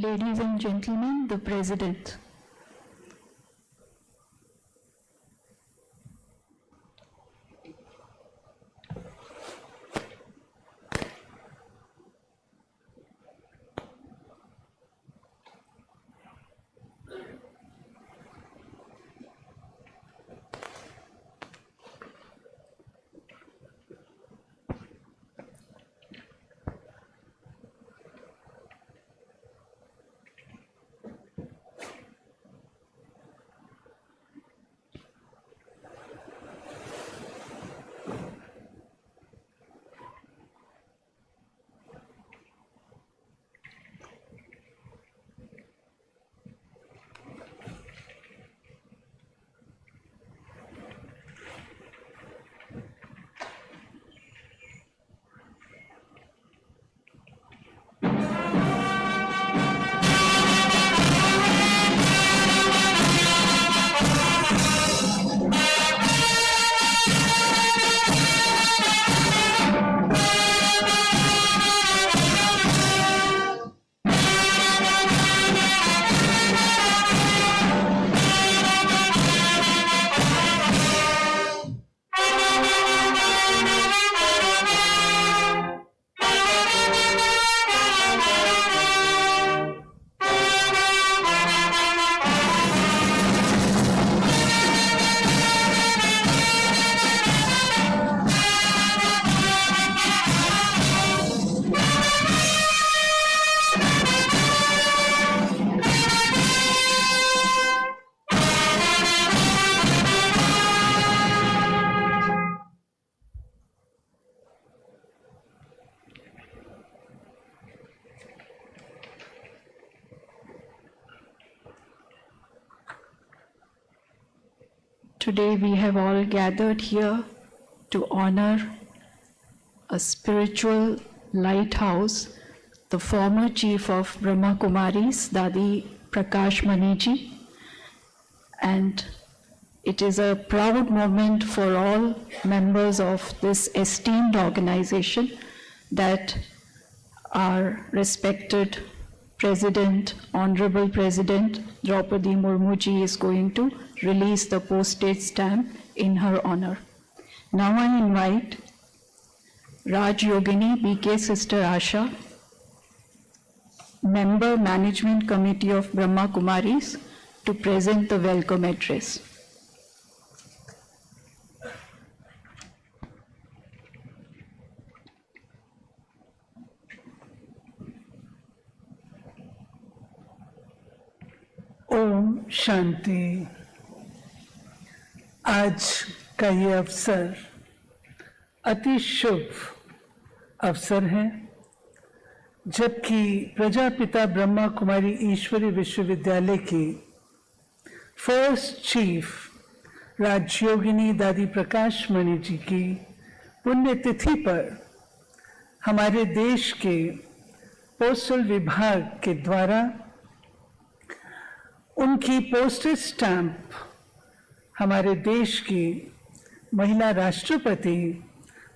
Ladies and gentlemen, the President. Today we have all gathered here to honor a spiritual lighthouse, the former chief of Brahma Kumaris, Dadi Prakash Maniji, and it is a proud moment for all members of this esteemed organization that our respected President, Honorable President Draupadi Murmu ji is going to release the postage stamp in her honor. Now I invite Raj Yogini, BK Sister Asha, Member Management Committee of Brahma Kumaris, to present the welcome address. Om Shanti. आज का ये अवसर अति शुभ अवसर है, जबकि प्रजापिता ब्रह्मा कुमारी ईश्वरी विश्वविद्यालय की फर्स्ट चीफ राजयोगिनी दादी प्रकाश मणि जी की पुण्यतिथि पर हमारे देश के पोस्टल विभाग के द्वारा उनकी पोस्टेज स्टैंप हमारे देश की महिला राष्ट्रपति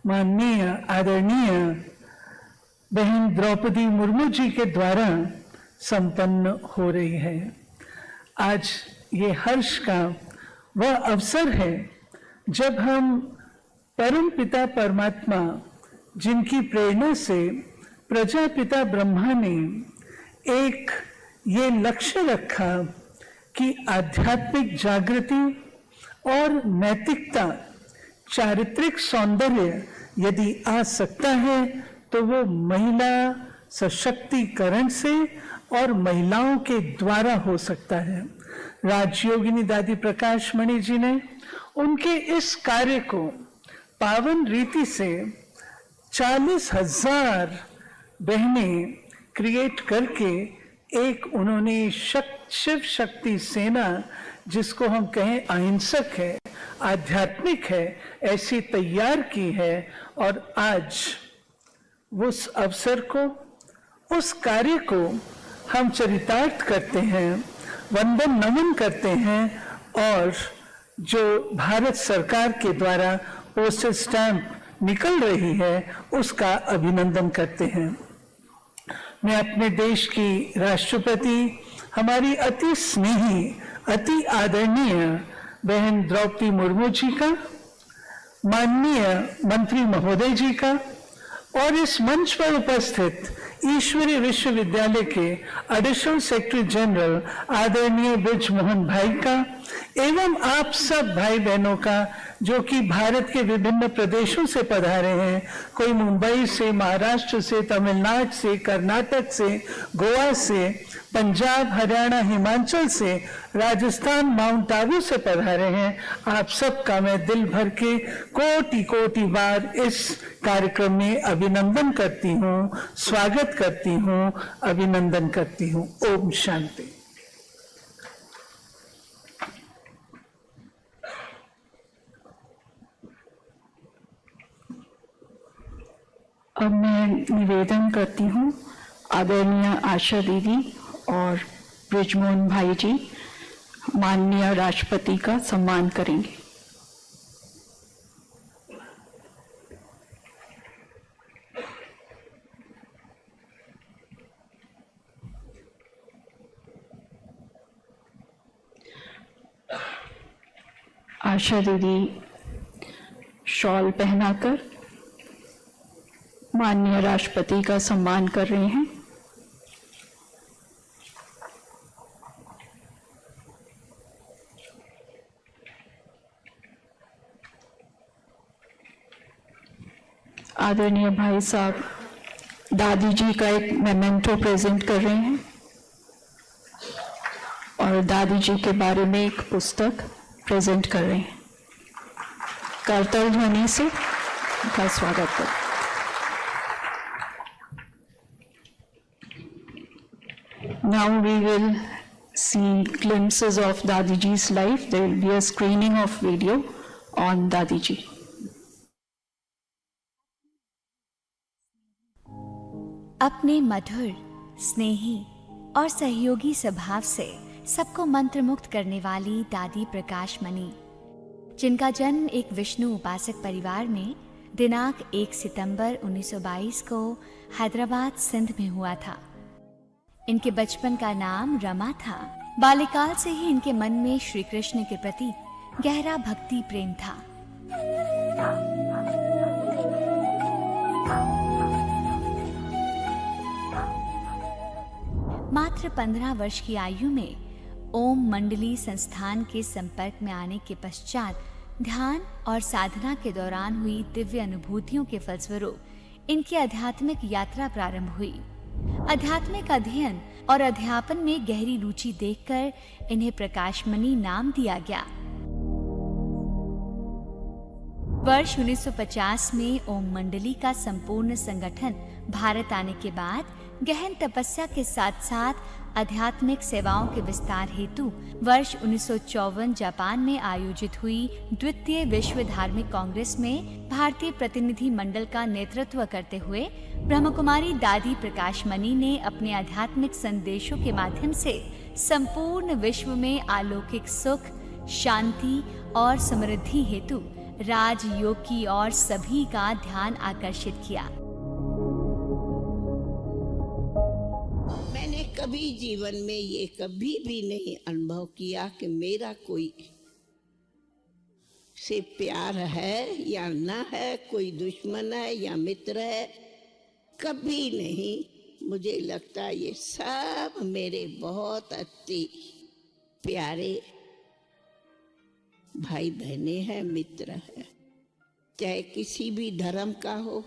माननीय आदरणीय बहन द्रौपदी मुर्मू जी के द्वारा संपन्न हो रही है। आज ये हर्ष का वह अवसर है जब हम परम पिता परमात्मा, जिनकी प्रेरणा से प्रजापिता ब्रह्मा ने एक ये लक्ष्य रखा कि आध्यात्मिक जागृति और नैतिकता, चारित्रिक सौंदर्य यदि आ सकता है तो वो महिला सशक्तिकरण से और महिलाओं के द्वारा हो सकता है। राजयोगिनी दादी प्रकाश मणि जी ने उनके इस कार्य को पावन रीति से 40,000 बहनें क्रिएट करके एक उन्होंने शिव शक्ति सेना, जिसको हम कहें अहिंसक है, आध्यात्मिक है, ऐसी तैयार की है। और आज उस अवसर को, उस कार्य को हम चरितार्थ करते हैं, वंदन नमन करते हैं और जो भारत सरकार के द्वारा पोस्टल स्टैंप निकल रही है उसका अभिनंदन करते हैं। मैं अपने देश की राष्ट्रपति, हमारी अति स्नेही, अति आदरणीय बहन द्रौपदी मुर्मू जी का, माननीय मंत्री महोदय जी का और इस मंच पर उपस्थित ईश्वरी विश्वविद्यालय के एडिशनल सेक्रेटरी जनरल आदरणीय ब्रिज मोहन भाई का एवं आप सब भाई बहनों का जो कि भारत के विभिन्न प्रदेशों से पधारे हैं, कोई मुंबई से, महाराष्ट्र से, तमिलनाडु से, कर्नाटक से, गोवा से, पंजाब, हरियाणा, हिमाचल से, राजस्थान, माउंट आबू से पधारे हैं। आप सबका मैं दिल भर के कोटि कोटि बार इस कार्यक्रम में अभिनंदन करती हूँ, स्वागत करती हूँ, अभिनंदन करती हूँ। ओम शांति। अब मैं निवेदन करती हूँ आदरणीय आशा दीदी और ब्रिजमोहन भाई जी माननीय राष्ट्रपति का सम्मान करेंगे। आशा दीदी शॉल पहनाकर माननीय राष्ट्रपति का सम्मान कर रहे हैं। आदरणीय भाई साहब दादी जी का एक मेमेंटो प्रेजेंट कर रहे हैं और दादी जी के बारे में एक पुस्तक प्रेजेंट कर रहे हैं। करताल ध्वनि से उनका स्वागत करें। Now we will see glimpses of Dadi Ji's life. There will be a screening of video on Dadi Ji. अपने मधुर, स्नेही और सहयोगी स्वभाव से सबको मंत्रमुग्ध करने वाली दादी प्रकाश मणि, जिनका जन्म एक विष्णु उपासक परिवार में दिनांक 1 सितंबर 1922 को हैदराबाद, सिंध में हुआ था। इनके बचपन का नाम रमा था। बाल्यकाल से ही इनके मन में श्री कृष्ण के प्रति गहरा भक्ति प्रेम था। मात्र 15 वर्ष की आयु में ओम मंडली संस्थान के संपर्क में आने के पश्चात ध्यान और साधना के दौरान हुई दिव्य अनुभूतियों के फलस्वरूप इनकी आध्यात्मिक यात्रा प्रारंभ हुई। आध्यात्मिक अध्ययन और अध्यापन में गहरी रुचि देखकर इन्हें प्रकाशमणि नाम दिया गया। वर्ष 1950 में ओम मंडली का संपूर्ण संगठन भारत आने के बाद गहन तपस्या के साथ साथ आध्यात्मिक सेवाओं के विस्तार हेतु वर्ष 1954 जापान में आयोजित हुई द्वितीय विश्व धार्मिक कांग्रेस में भारतीय प्रतिनिधि मंडल का नेतृत्व करते हुए ब्रह्मकुमारी दादी प्रकाशमणि ने अपने आध्यात्मिक संदेशों के माध्यम से संपूर्ण विश्व में अलौकिक सुख, शांति और समृद्धि हेतु राजयोग की ओर सभी का ध्यान आकर्षित किया। मैंने कभी जीवन में ये कभी भी नहीं अनुभव किया कि मेरा कोई से प्यार है या ना है, कोई दुश्मन है या मित्र है, कभी नहीं। मुझे लगता है ये सब मेरे बहुत अति प्यारे भाई बहने हैं, मित्र हैं। चाहे किसी भी धर्म का हो,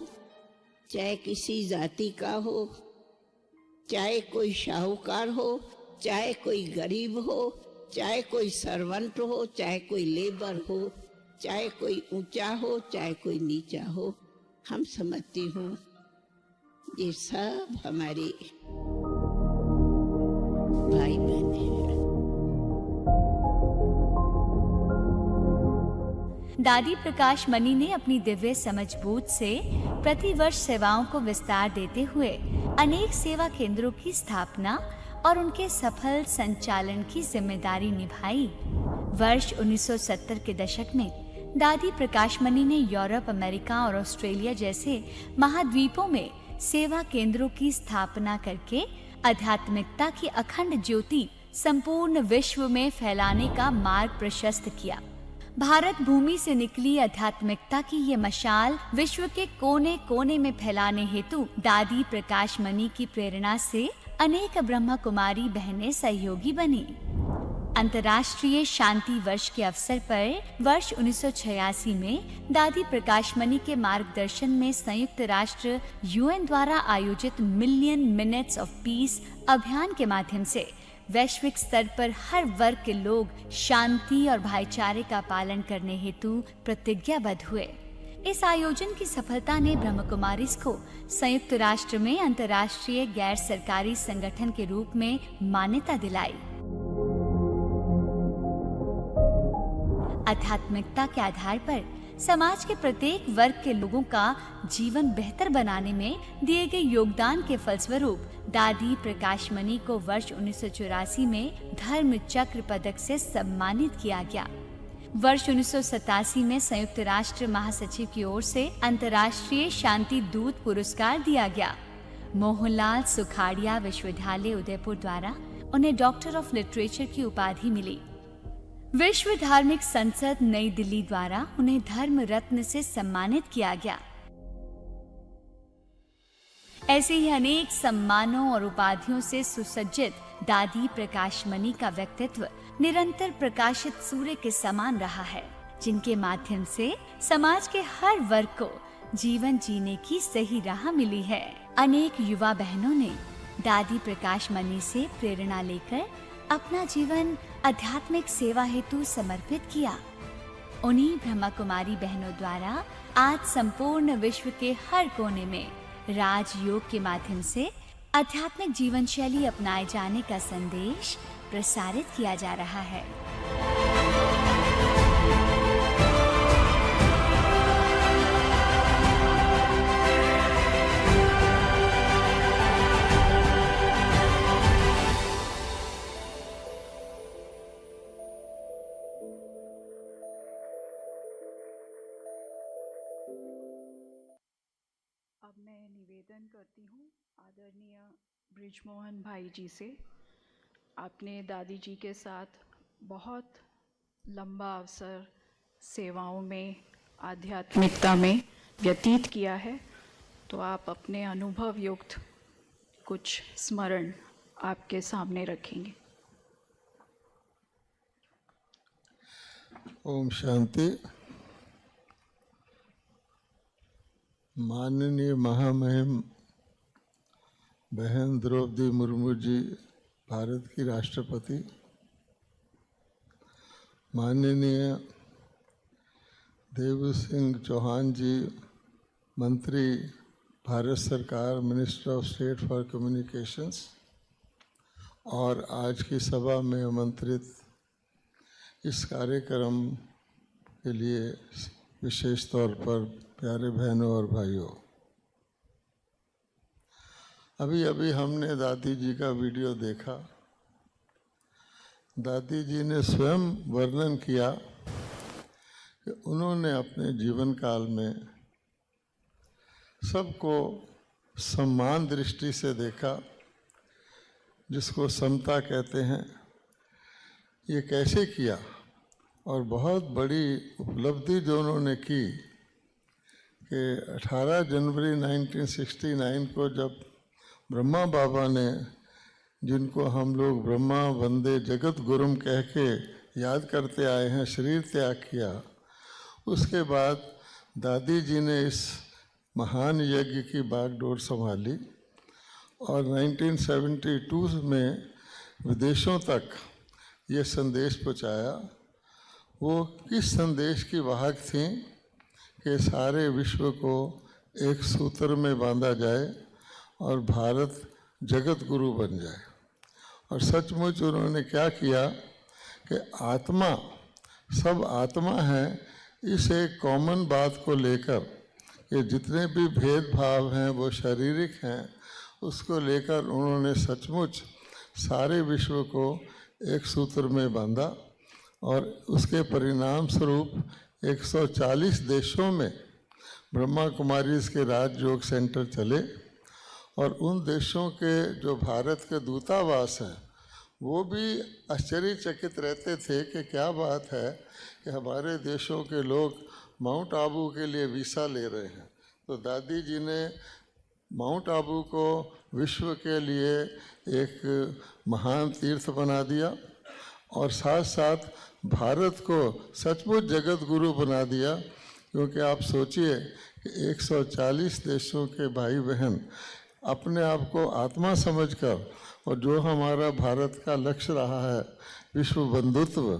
चाहे किसी जाति का हो, चाहे कोई शाहूकार हो, चाहे कोई गरीब हो, चाहे कोई सर्वेंट हो, चाहे कोई लेबर हो, चाहे कोई ऊंचा हो, चाहे कोई नीचा हो, हम समझती हूँ ये सब हमारे भाई बहन हैं। दादी प्रकाशमणि ने अपनी दिव्य समझबूझ से प्रतिवर्ष सेवाओं को विस्तार देते हुए अनेक सेवा केंद्रों की स्थापना और उनके सफल संचालन की जिम्मेदारी निभाई। वर्ष 1970 के दशक में दादी प्रकाशमणि ने यूरोप, अमेरिका और ऑस्ट्रेलिया जैसे महाद्वीपों में सेवा केंद्रों की स्थापना करके आध्यात्मिकता की अखंड ज्योति संपूर्ण विश्व में फैलाने का मार्ग प्रशस्त किया। भारत भूमि से निकली आध्यात्मिकता की ये मशाल विश्व के कोने कोने में फैलाने हेतु दादी प्रकाशमणि की प्रेरणा से अनेक ब्रह्मा कुमारी बहनें सहयोगी बनी। अंतर्राष्ट्रीय शांति वर्ष के अवसर पर वर्ष 1986 में दादी प्रकाशमणि के मार्गदर्शन में संयुक्त राष्ट्र यूएन द्वारा आयोजित मिलियन मिनट्स ऑफ पीस अभियान के माध्यम से वैश्विक स्तर पर हर वर्ग के लोग शांति और भाईचारे का पालन करने हेतु प्रतिज्ञाबद्ध हुए। इस आयोजन की सफलता ने ब्रह्म कुमारीज को संयुक्त राष्ट्र में अंतर्राष्ट्रीय गैर सरकारी संगठन के रूप में मान्यता दिलाई। आध्यात्मिकता के आधार पर समाज के प्रत्येक वर्ग के लोगों का जीवन बेहतर बनाने में दिए गए योगदान के फलस्वरूप दादी प्रकाशमणि को वर्ष 1984 में धर्म चक्र पदक से सम्मानित किया गया। वर्ष 1987 में संयुक्त राष्ट्र महासचिव की ओर से अंतर्राष्ट्रीय शांति दूत पुरस्कार दिया गया। मोहनलाल सुखाड़िया विश्वविद्यालय उदयपुर द्वारा उन्हें डॉक्टर ऑफ लिटरेचर की उपाधि मिली। विश्व धार्मिक संसद नई दिल्ली द्वारा उन्हें धर्म रत्न से सम्मानित किया गया। ऐसे ही अनेक सम्मानों और उपाधियों से सुसज्जित दादी प्रकाशमणि का व्यक्तित्व निरंतर प्रकाशित सूर्य के समान रहा है, जिनके माध्यम से समाज के हर वर्ग को जीवन जीने की सही राह मिली है। अनेक युवा बहनों ने दादी प्रकाशमणि से प्रेरणा लेकर अपना जीवन आध्यात्मिक सेवा हेतु समर्पित किया। उन्हीं ब्रह्मा कुमारी बहनों द्वारा आज संपूर्ण विश्व के हर कोने में राजयोग के माध्यम से आध्यात्मिक जीवन शैली अपनाए जाने का संदेश प्रसारित किया जा रहा है। अब मैं निवेदन करती हूँ आदरणीय ब्रिजमोहन भाई जी से। आपने दादी जी के साथ बहुत लंबा अवसर सेवाओं में, आध्यात्मिकता में व्यतीत किया है, तो आप अपने अनुभव युक्त कुछ स्मरण आपके सामने रखेंगे। ओम शांति। माननीय महामहिम बहन द्रौपदी मुर्मू जी, भारत की राष्ट्रपति, माननीय देव सिंह चौहान जी, मंत्री, भारत सरकार, minister of state for communications, और आज की सभा में आमंत्रित इस कार्यक्रम के लिए विशेष तौर पर प्यारे बहनों और भाइयों, अभी अभी हमने दादी जी का वीडियो देखा। दादी जी ने स्वयं वर्णन किया कि उन्होंने अपने जीवन काल में सबको समान दृष्टि से देखा, जिसको समता कहते हैं। ये कैसे किया, और बहुत बड़ी उपलब्धि जो उन्होंने की कि 18 जनवरी 1969 को जब ब्रह्मा बाबा ने, जिनको हम लोग ब्रह्मा वंदे जगत गुरुम कह के याद करते आए हैं, शरीर त्याग किया, उसके बाद दादी जी ने इस महान यज्ञ की बागडोर संभाली और 1972 में विदेशों तक ये संदेश पहुंचाया। वो किस संदेश की वाहक थीं कि सारे विश्व को एक सूत्र में बांधा जाए और भारत जगत गुरु बन जाए। और सचमुच उन्होंने क्या किया कि आत्मा, सब आत्मा है, इस एक कॉमन बात को लेकर कि जितने भी भेदभाव हैं वो शारीरिक हैं, उसको लेकर उन्होंने सचमुच सारे विश्व को एक सूत्र में बांधा। और उसके परिणाम स्वरूप 140 देशों में ब्रह्मा कुमारीज के राजयोग सेंटर चले और उन देशों के जो भारत के दूतावास हैं वो भी आश्चर्यचकित रहते थे कि क्या बात है कि हमारे देशों के लोग माउंट आबू के लिए वीज़ा ले रहे हैं। तो दादी जी ने माउंट आबू को विश्व के लिए एक महान तीर्थ बना दिया और साथ साथ भारत को सचमुच जगत गुरु बना दिया, क्योंकि आप सोचिए कि 140 देशों के भाई बहन अपने आप को आत्मा समझकर, और जो हमारा भारत का लक्ष्य रहा है विश्व बंधुत्व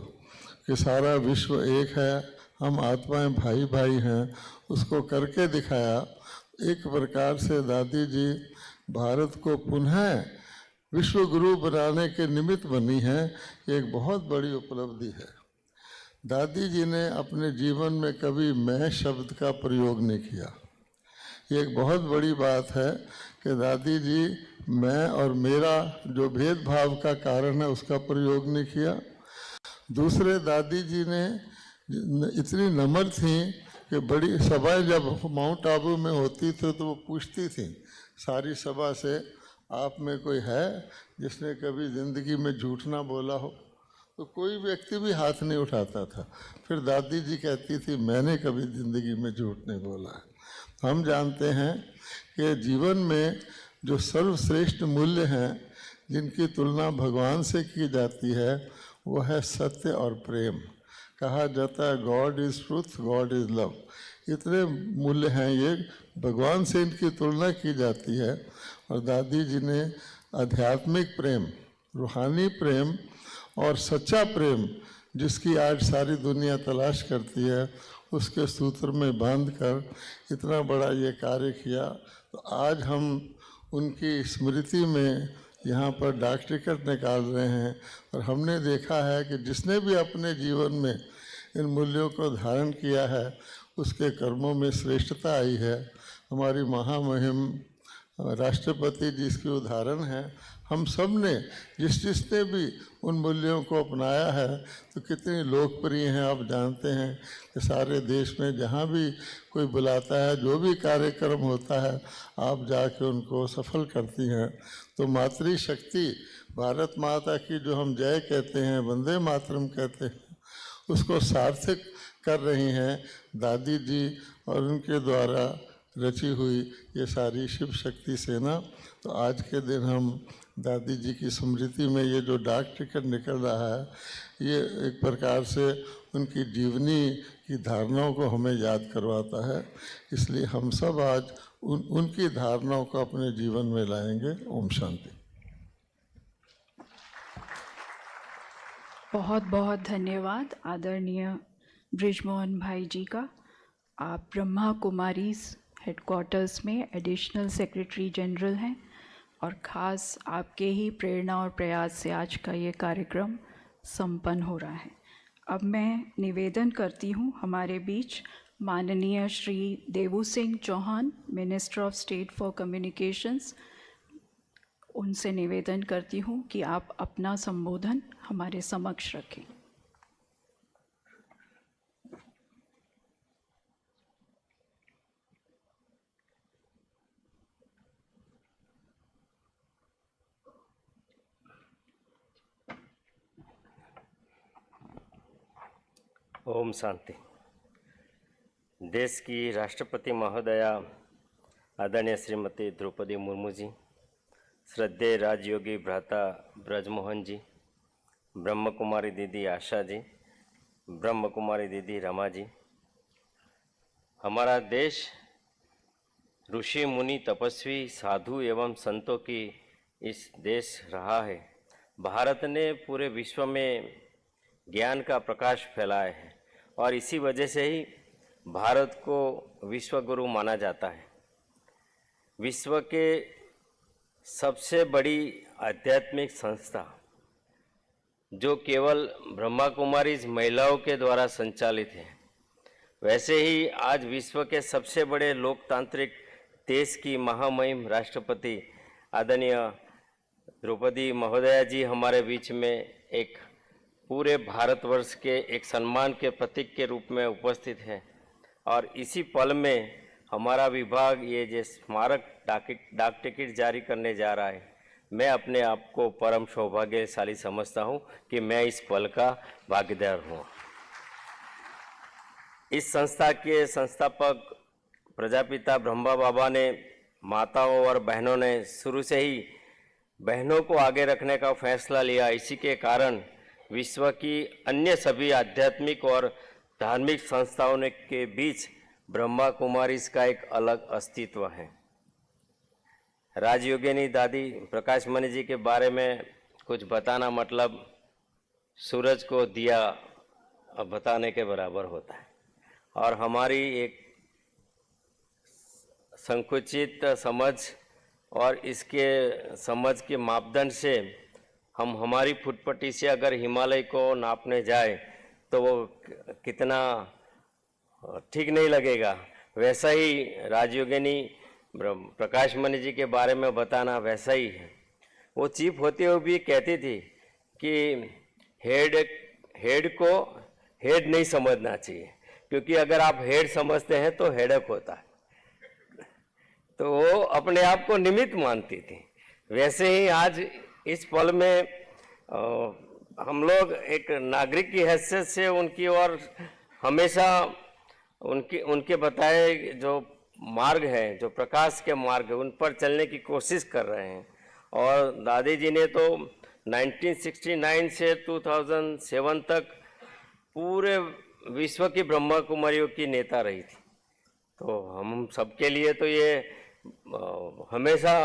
कि सारा विश्व एक है, हम आत्माएं भाई भाई हैं, उसको करके दिखाया। एक प्रकार से दादी जी भारत को पुनः विश्व गुरु बनाने के निमित्त बनी है। एक बहुत बड़ी उपलब्धि है। दादी जी ने अपने जीवन में कभी मैं शब्द का प्रयोग नहीं किया। ये एक बहुत बड़ी बात है कि दादी जी मैं और मेरा जो भेदभाव का कारण है उसका प्रयोग नहीं किया। दूसरे, दादी जी ने इतनी नम्र थी कि बड़ी सभाएं जब माउंट आबू में होती थी तो वो पूछती थी सारी सभा से, आप में कोई है जिसने कभी ज़िंदगी में झूठ ना बोला हो? तो कोई व्यक्ति भी हाथ नहीं उठाता था। फिर दादी जी कहती थी मैंने कभी ज़िंदगी में झूठ नहीं बोला है। हम जानते हैं कि जीवन में जो सर्वश्रेष्ठ मूल्य हैं जिनकी तुलना भगवान से की जाती है वो है सत्य और प्रेम। कहा जाता है God is truth, God is love. इतने मूल्य हैं ये, भगवान से इनकी तुलना की जाती है। और दादी जी ने आध्यात्मिक प्रेम, रूहानी प्रेम और सच्चा प्रेम जिसकी आज सारी दुनिया तलाश करती है उसके सूत्र में बांधकर इतना बड़ा ये कार्य किया। तो आज हम उनकी स्मृति में यहाँ पर डाक टिकट निकाल रहे हैं और हमने देखा है कि जिसने भी अपने जीवन में इन मूल्यों को धारण किया है उसके कर्मों में श्रेष्ठता आई है। हमारी महामहिम राष्ट्रपति जी इसकी उदाहरण है। हम सब ने जिसने भी उन मूल्यों को अपनाया है तो कितनी लोकप्रिय हैं। आप जानते हैं कि सारे देश में जहाँ भी कोई बुलाता है, जो भी कार्यक्रम होता है, आप जाके उनको सफल करती हैं। तो मातृशक्ति, भारत माता की जो हम जय कहते हैं, वंदे मातरम कहते हैं, उसको सार्थक कर रही हैं दादी जी और उनके द्वारा रची हुई ये सारी शिव शक्ति सेना। तो आज के दिन हम दादी जी की स्मृति में ये जो डाक टिकट निकल रहा है ये एक प्रकार से उनकी जीवनी की धारणाओं को हमें याद करवाता है। इसलिए हम सब आज उनकी धारणाओं को अपने जीवन में लाएंगे। ओम शांति। बहुत बहुत धन्यवाद आदरणीय बृजमोहन भाई जी का। आप ब्रह्मा कुमारीज हेडक्वार्टर्स में एडिशनल सेक्रेटरी जनरल हैं और ख़ास आपके ही प्रेरणा और प्रयास से आज का ये कार्यक्रम संपन्न हो रहा है। अब मैं निवेदन करती हूँ हमारे बीच माननीय Shri Devu Singh Chauhan, minister of state for communications, उनसे निवेदन करती हूँ कि आप अपना संबोधन हमारे समक्ष रखें। ओम शांति। देश की राष्ट्रपति महोदया आदरणीय श्रीमती द्रौपदी मुर्मू जी, श्रद्धेय राजयोगी भ्राता ब्रजमोहन जी, ब्रह्म कुमारी दीदी आशा जी, ब्रह्म कुमारी दीदी रमा जी, हमारा देश ऋषि मुनि तपस्वी साधु एवं संतों की इस देश रहा है। भारत ने पूरे विश्व में ज्ञान का प्रकाश फैलाया है और इसी वजह से ही भारत को विश्व गुरु माना जाता है। विश्व के सबसे बड़ी आध्यात्मिक संस्था जो केवल ब्रह्मा कुमारीज महिलाओं के द्वारा संचालित है, वैसे ही आज विश्व के सबसे बड़े लोकतांत्रिक देश की महामहिम राष्ट्रपति आदरणीय द्रौपदी महोदया जी हमारे बीच में एक पूरे भारतवर्ष के एक सम्मान के प्रतीक के रूप में उपस्थित है। और इसी पल में हमारा विभाग ये जो स्मारक डाक टिकट जारी करने जा रहा है, मैं अपने आप को परम सौभाग्यशाली समझता हूँ कि मैं इस पल का भागीदार हूँ। इस संस्था के संस्थापक प्रजापिता ब्रह्मा बाबा ने, माताओं और बहनों ने शुरू से ही बहनों को आगे रखने का फैसला लिया। इसी के कारण विश्व की अन्य सभी आध्यात्मिक और धार्मिक संस्थाओं के बीच ब्रह्मा कुमारीज का एक अलग अस्तित्व है। राजयोगिनी दादी प्रकाश मणि जी के बारे में कुछ बताना मतलब सूरज को दिया बताने के बराबर होता है, और हमारी एक संकुचित समझ और इसके समझ के मापदंड से हम हमारी फुटपट्टी से अगर हिमालय को नापने जाए तो वो कितना ठीक नहीं लगेगा। वैसा ही राजयोगिनी प्रकाश मणि जी के बारे में बताना वैसा ही है। वो चीफ होते हुए भी कहती थी कि हेड को हेड नहीं समझना चाहिए, क्योंकि अगर आप हेड समझते हैं तो हेडक होता है। तो वो अपने आप को निमित्त मानती थी। वैसे ही आज इस पल में हम लोग एक नागरिक की हैसियत से उनकी ओर हमेशा उनके बताए जो मार्ग है, जो प्रकाश के मार्ग है, उन पर चलने की कोशिश कर रहे हैं। और दादी जी ने तो 1969 से 2007 तक पूरे विश्व की ब्रह्मा कुमारियों की नेता रही थी। तो हम सबके लिए तो ये हमेशा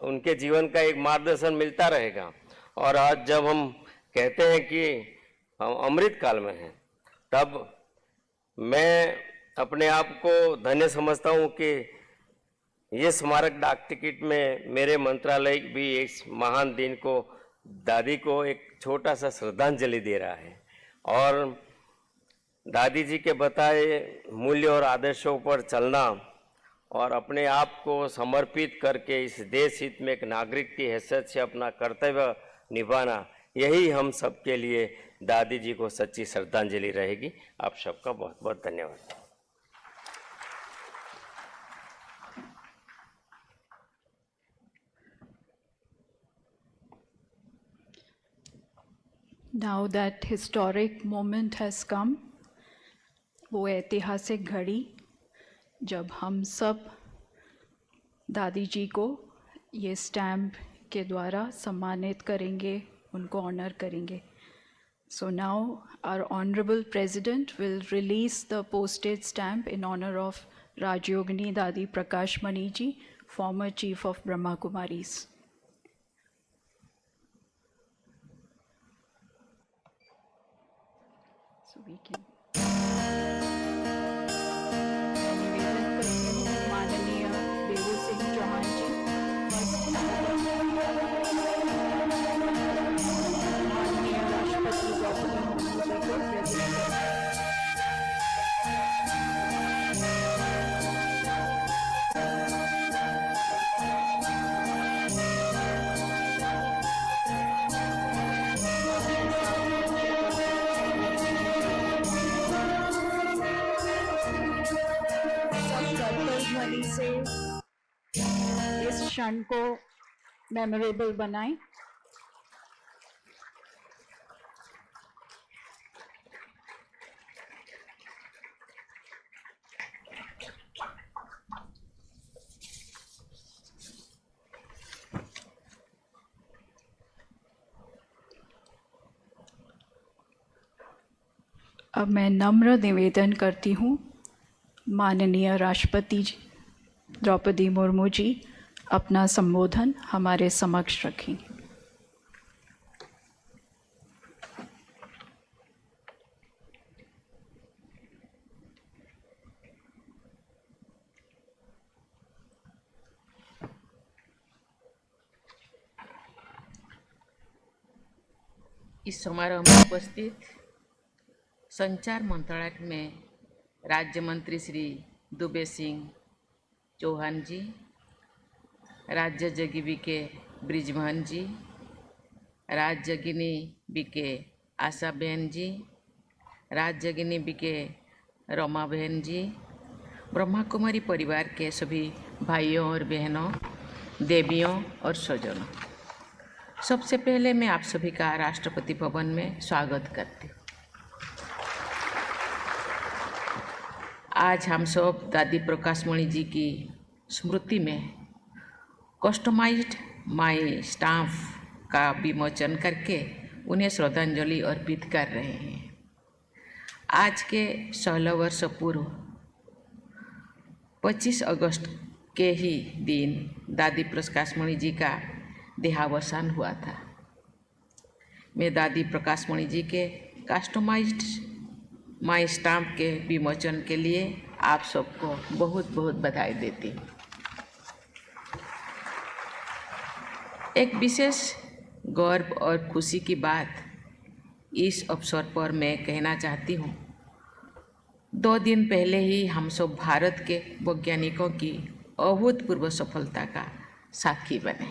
उनके जीवन का एक मार्गदर्शन मिलता रहेगा। और आज जब हम कहते हैं कि हम अमृत काल में हैं, तब मैं अपने आप को धन्य समझता हूँ कि ये स्मारक डाक टिकट में मेरे मंत्रालय भी इस महान दिन को, दादी को एक छोटा सा श्रद्धांजलि दे रहा है। और दादी जी के बताए मूल्य और आदर्शों पर चलना और अपने आप को समर्पित करके इस देश हित में एक नागरिक की हैसियत से अपना कर्तव्य निभाना, यही हम सबके लिए दादी जी को सच्ची श्रद्धांजलि रहेगी। आप सबका बहुत बहुत धन्यवाद। Now that historic moment has come, वो ऐतिहासिक घड़ी जब हम सब दादी जी को ये स्टैम्प के द्वारा सम्मानित करेंगे, उनको ऑनर करेंगे। So now our Honorable President will release the postage stamp in honor of Rajyogini Dadi Prakash Mani ji, former Chief of Brahma Kumaris. So we can. निवेदन करती हूँ माननीय बेबू सिंह चौहान जी, माननीय राष्ट्रपति द्रौपदी मुर्मू जी को प्रेजेंट करें। ध्वनि से इस क्षण को मेमोरेबल बनाएं। अब मैं नम्र निवेदन करती हूँ माननीय राष्ट्रपति द्रौपदी मुर्मू जी अपना संबोधन हमारे समक्ष रखेंगे। इस समारोह में उपस्थित संचार मंत्रालय में राज्य मंत्री श्री दुबे सिंह चौहान जी, राज्य जगी बीके ब्रिजमोहन जी, राज्य जगिनी बीके आशा बहन जी, राज्य जगिनी बीके रमा बहन जी, ब्रह्मा कुमारी परिवार के सभी भाइयों और बहनों, देवियों और स्वजनों, सबसे पहले मैं आप सभी का राष्ट्रपति भवन में स्वागत करती हूँ। आज हम सब दादी प्रकाशमणि जी की स्मृति में कस्टमाइज्ड माई स्टाम्प का विमोचन करके उन्हें श्रद्धांजलि अर्पित कर रहे हैं। आज के 16 वर्ष पूर्व 25 अगस्त के ही दिन दादी प्रकाशमणि जी का देहावसान हुआ था। मैं दादी प्रकाशमणि जी के कस्टमाइज्ड माई स्टाम्प के विमोचन के लिए आप सबको बहुत बहुत बधाई देती हूँ। एक विशेष गर्व और खुशी की बात इस अवसर पर मैं कहना चाहती हूँ। 2 दिन पहले ही हम सब भारत के वैज्ञानिकों की अभूतपूर्व सफलता का साक्षी बने।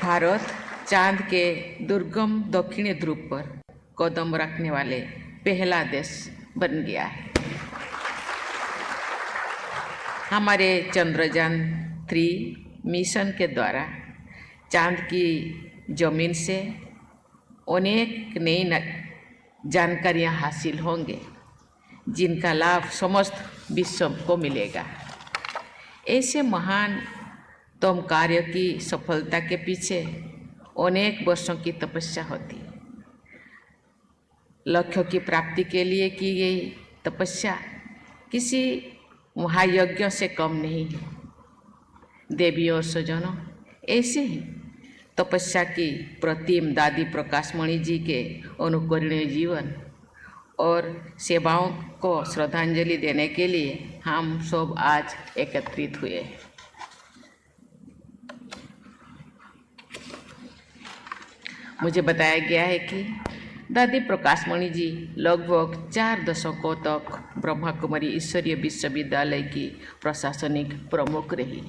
भारत चांद के दुर्गम दक्षिणी ध्रुव पर कदम रखने वाले पहला देश बन गया है। हमारे चंद्रयान 3 मिशन के द्वारा चांद की जमीन से अनेक नई जानकारियां हासिल होंगे, जिनका लाभ समस्त विश्व को मिलेगा। ऐसे महानतम कार्य की सफलता के पीछे अनेक वर्षों की तपस्या होती है। लक्ष्यों की प्राप्ति के लिए की गई तपस्या किसी महायज्ञ से कम नहीं है। देवियों और स्वजनों, ऐसे ही तपस्या की प्रतिम दादी प्रकाशमणि जी के अनुकरणीय जीवन और सेवाओं को श्रद्धांजलि देने के लिए हम सब आज एकत्रित हुए हैं। मुझे बताया गया है कि दादी प्रकाशमणि जी लगभग 4 दशकों तक ब्रह्मा कुमारी ईश्वरीय विश्वविद्यालय की प्रशासनिक प्रमुख रही।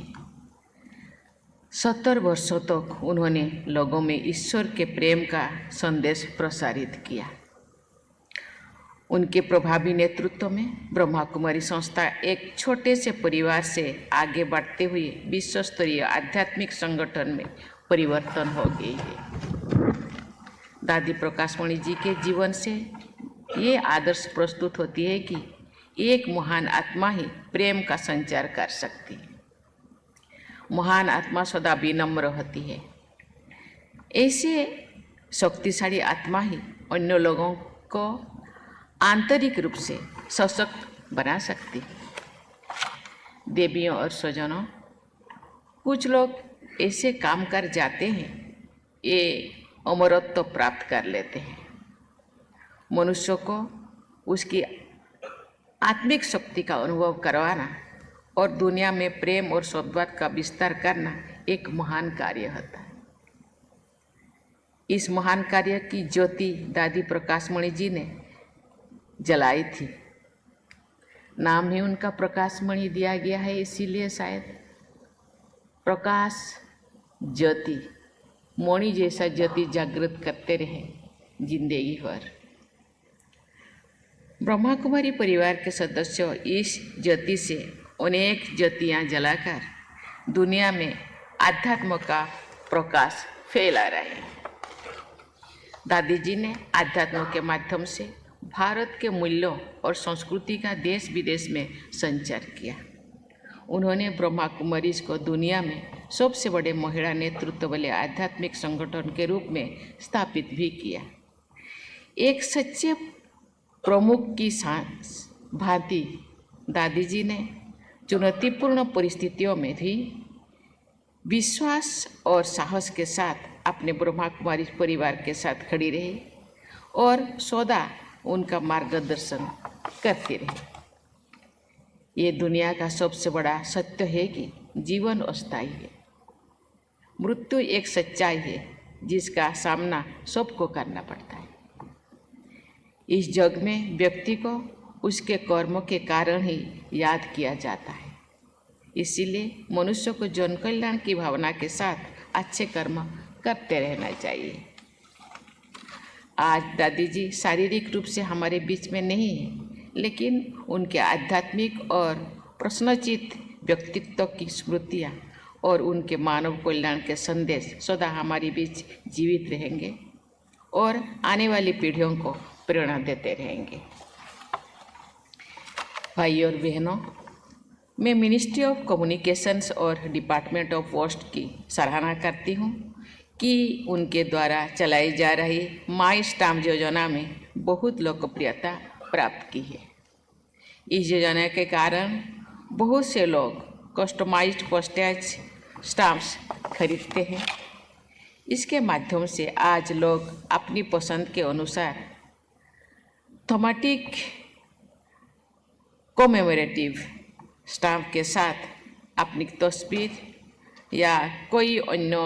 70 वर्षों तक उन्होंने लोगों में ईश्वर के प्रेम का संदेश प्रसारित किया। उनके प्रभावी नेतृत्व में ब्रह्मा कुमारी संस्था एक छोटे से परिवार से आगे बढ़ते हुए विश्व स्तरीय आध्यात्मिक संगठन में परिवर्तन हो गई है। दादी प्रकाशमणि जी के जीवन से ये आदर्श प्रस्तुत होती है कि एक महान आत्मा ही प्रेम का संचार कर सकती है। महान आत्मा सदा विनम्र होती है। ऐसे शक्तिशाली आत्मा ही अन्य लोगों को आंतरिक रूप से सशक्त बना सकती है। देवियों और स्वजनों, कुछ लोग ऐसे काम कर जाते हैं, ये अमरत्व प्राप्त कर लेते हैं। मनुष्य को उसकी आत्मिक शक्ति का अनुभव करवाना और दुनिया में प्रेम और सद्भाव का विस्तार करना एक महान कार्य होता है। इस महान कार्य की ज्योति दादी प्रकाशमणि जी ने जलाई थी। नाम ही उनका प्रकाशमणि दिया गया है, इसीलिए शायद प्रकाश ज्योति, मणि जैसा ज्योति जागृत करते रहे जिंदगी भर। ब्रह्मा कुमारी परिवार के सदस्यों इस ज्योति से अनेक ज्योतियां जलाकर दुनिया में आध्यात्म का प्रकाश फैला रहे हैं। दादी जी ने आध्यात्म के माध्यम से भारत के मूल्यों और संस्कृति का देश विदेश में संचार किया। उन्होंने ब्रह्मा कुमारीज को दुनिया में सबसे बड़े महिला नेतृत्व वाले आध्यात्मिक संगठन के रूप में स्थापित भी किया। एक सच्चे प्रमुख की भांति दादी जी ने चुनौतीपूर्ण परिस्थितियों में भी विश्वास और साहस के साथ अपने ब्रह्मा कुमारी परिवार के साथ खड़ी रही और सदा उनका मार्गदर्शन करती रही। ये दुनिया का सबसे बड़ा सत्य है कि जीवन अस्थायी है। मृत्यु एक सच्चाई है जिसका सामना सबको करना पड़ता है। इस जग में व्यक्ति को उसके कर्मों के कारण ही याद किया जाता है। इसीलिए मनुष्य को जन कल्याण की भावना के साथ अच्छे कर्म करते रहना चाहिए। आज दादी जी शारीरिक रूप से हमारे बीच में नहीं है, लेकिन उनके आध्यात्मिक और प्रश्नचित व्यक्तित्व की स्मृतियाँ और उनके मानव कल्याण के संदेश सदा हमारे बीच जीवित रहेंगे और आने वाली पीढ़ियों को प्रेरणा देते रहेंगे। भाइयों और बहनों, मैं मिनिस्ट्री ऑफ कम्युनिकेशंस और डिपार्टमेंट ऑफ पोस्ट की सराहना करती हूँ कि उनके द्वारा चलाई जा रही माई स्टाम्प योजना में बहुत लोकप्रियता प्राप्त की है। इस योजना के कारण बहुत से लोग कस्टमाइज्ड पोस्टेज स्टाम्प्स खरीदते हैं। इसके माध्यम से आज लोग अपनी पसंद के अनुसार थीमेटिक कॉमेमोरेटिव स्टाम्प के साथ अपनी तस्वीर या कोई अन्य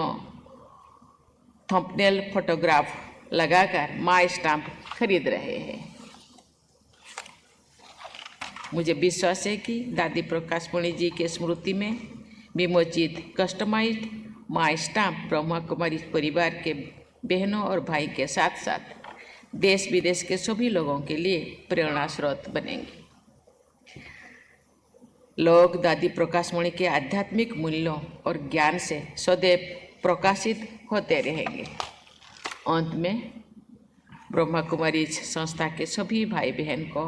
थंबनेल फोटोग्राफ लगाकर माई स्टाम्प खरीद रहे हैं। मुझे विश्वास है कि दादी प्रकाशमणि जी के स्मृति में विमोचित कस्टमाइज्ड माई स्टाम्प ब्रह्मा कुमारी परिवार के बहनों और भाई के साथ साथ देश विदेश के सभी लोगों के लिए प्रेरणा स्रोत बनेंगे। लोग दादी प्रकाशमणि के आध्यात्मिक मूल्यों और ज्ञान से सदैव प्रकाशित होते रहेंगे। अंत में ब्रह्मा कुमारी संस्था के सभी भाई बहन को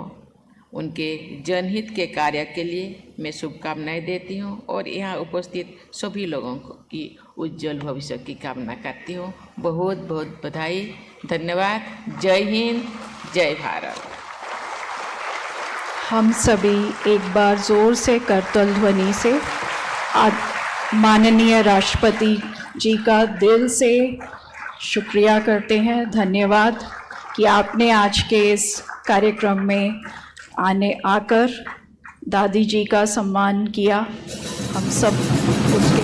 उनके जनहित के कार्य के लिए मैं शुभकामनाएं देती हूं और यहाँ उपस्थित सभी लोगों की उज्जवल भविष्य की कामना करती हूँ। बहुत बहुत बधाई, धन्यवाद। जय हिंद, जय भारत। हम सभी एक बार जोर से करतल ध्वनि से माननीय राष्ट्रपति जी का दिल से शुक्रिया करते हैं। धन्यवाद कि आपने आज के इस कार्यक्रम में आकर दादी जी का सम्मान किया। हम सब उसके